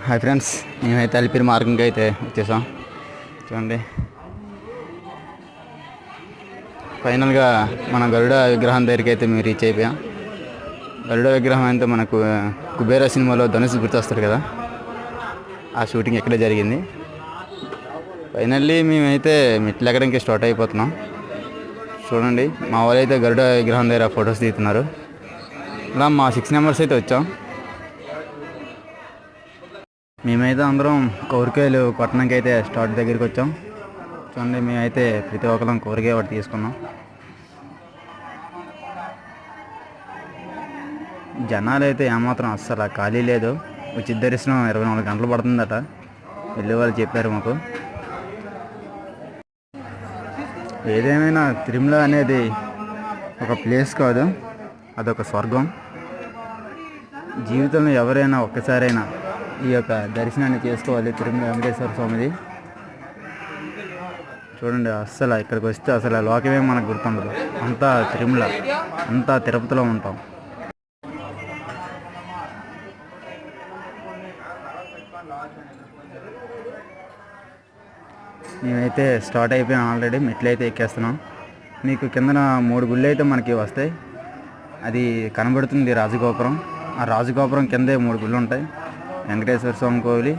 Hi friends, మేమైతే అలిపిరి మార్గంకి అయితే వచ్చేసాం. చూడండి, ఫైనల్గా మన గరుడ విగ్రహం దగ్గరికి అయితే మేము రీచ్ అయిపోయాం. గరుడ విగ్రహం అంటే మనకు కుబేర సినిమాలో ధనుష్ గుర్తొస్తారు కదా, ఆ షూటింగ్ ఇక్కడే జరిగింది. ఫైనల్లీ మేమైతే మెట్లు ఎక్కడానికి స్టార్ట్ అయిపోతున్నాం. చూడండి, మా వాళ్ళు అయితే గరుడ విగ్రహం దగ్గర ఫొటోస్ తీస్తున్నారు. ఇలా మా 6 మెంబర్స్ అయితే వచ్చాం. మేమైతే అందరం కోరికాయలు కొట్టడానికి అయితే స్టార్ట్ దగ్గరికి వచ్చాం. చూడండి, మేమైతే ప్రతి ఒక్కరం కోరికాయ ఒకటి తీసుకున్నాం. జనాలు అయితే ఏమాత్రం అస్సలు ఖాళీ లేదు. ఉచిత దర్శనం 24 గంటలు పడుతుందట వెళ్ళే వాళ్ళు చెప్పారు మాకు. ఏదేమైనా తిరుమల అనేది ఒక ప్లేస్ కాదు, అదొక స్వర్గం. జీవితంలో ఎవరైనా ఒక్కసారైనా ఈ యొక్క దర్శనాన్ని చేసుకోవాలి తిరుమల వెంకటేశ్వర స్వామిది. చూడండి, అస్సలు ఇక్కడికి వస్తే అసలు లోకమే మనకు గుర్తుండదు. అంతా తిరుమల, అంతా తిరుపతిలో ఉంటాం. మేమైతే స్టార్ట్ అయిపోయాం ఆల్రెడీ. మెట్లు అయితే ఎక్కేస్తున్నాం. మీకు కిందన 3 గుళ్ళు అయితే మనకి వస్తాయి. అది కనబడుతుంది రాజగోపురం. ఆ రాజగోపురం కిందే 3 గుళ్ళు ఉంటాయి. వెంకటేశ్వర స్వామి కోవిలి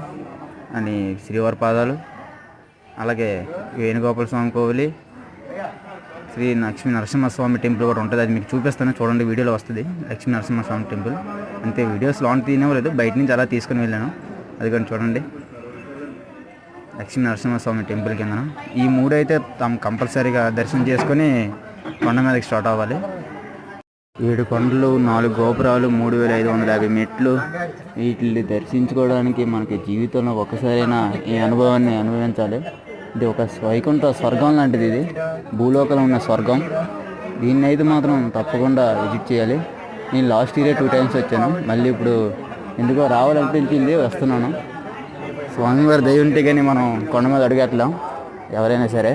అని, శ్రీవారి పాదాలు, అలాగే వేణుగోపాల స్వామి కోవిలి, శ్రీ లక్ష్మీ నరసింహస్వామి టెంపుల్ కూడా ఉంటుంది. అది మీకు చూపిస్తాను, చూడండి, వీడియోలో వస్తుంది. లక్ష్మీ నరసింహస్వామి టెంపుల్ అంతే. వీడియోస్ లాంటి తీయలేదు, బయట నుంచి అలా తీసుకుని వెళ్ళాను. అది కానీ చూడండి, లక్ష్మీ నరసింహస్వామి టెంపుల్ కింద ఈ 3 అయితే కంపల్సరీగా దర్శనం చేసుకొని కొండ మీదకి స్టార్ట్ అవ్వాలి. 7 కొండలు, 4 గోపురాలు, 3550 మెట్లు, వీటిని దర్శించుకోవడానికి మనకి జీవితంలో ఒక్కసారైనా ఈ అనుభవాన్ని అనుభవించాలి. ఇది ఒక వైకుంఠ స్వర్గం లాంటిది. ఇది భూలోకంలో ఉన్న స్వర్గం. దీన్ని అయితే మాత్రం తప్పకుండా విజిట్ చేయాలి. నేను లాస్ట్ ఇయర్ 2 టైమ్స్ వచ్చాను. మళ్ళీ ఇప్పుడు ఎందుకో రావాలనిపించింది, వస్తున్నాను. స్వామివారి దయ ఉంటే కానీ మనం కొండ మీద అడుగెట్టలేం ఎవరైనా సరే.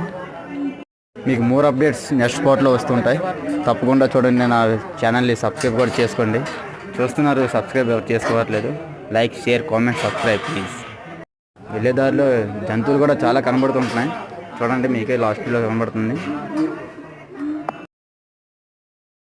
మీకు మోర్ అప్డేట్స్ నెక్స్ట్ స్పాట్లో వస్తుంటాయి. తప్పకుండా చూడండి. నా ఛానల్ని సబ్స్క్రైబ్ కూడా చేసుకోండి. చూస్తున్నారు, సబ్స్క్రైబ్ ఎవరు చేసుకోవట్లేదు. Like, share, comment, subscribe please. వెళ్ళేదారిలో జంతువులు కూడా చాలా కనబడుతుంటున్నాయి. చూడండి, మీకే లాస్ట్లో కనబడుతుంది.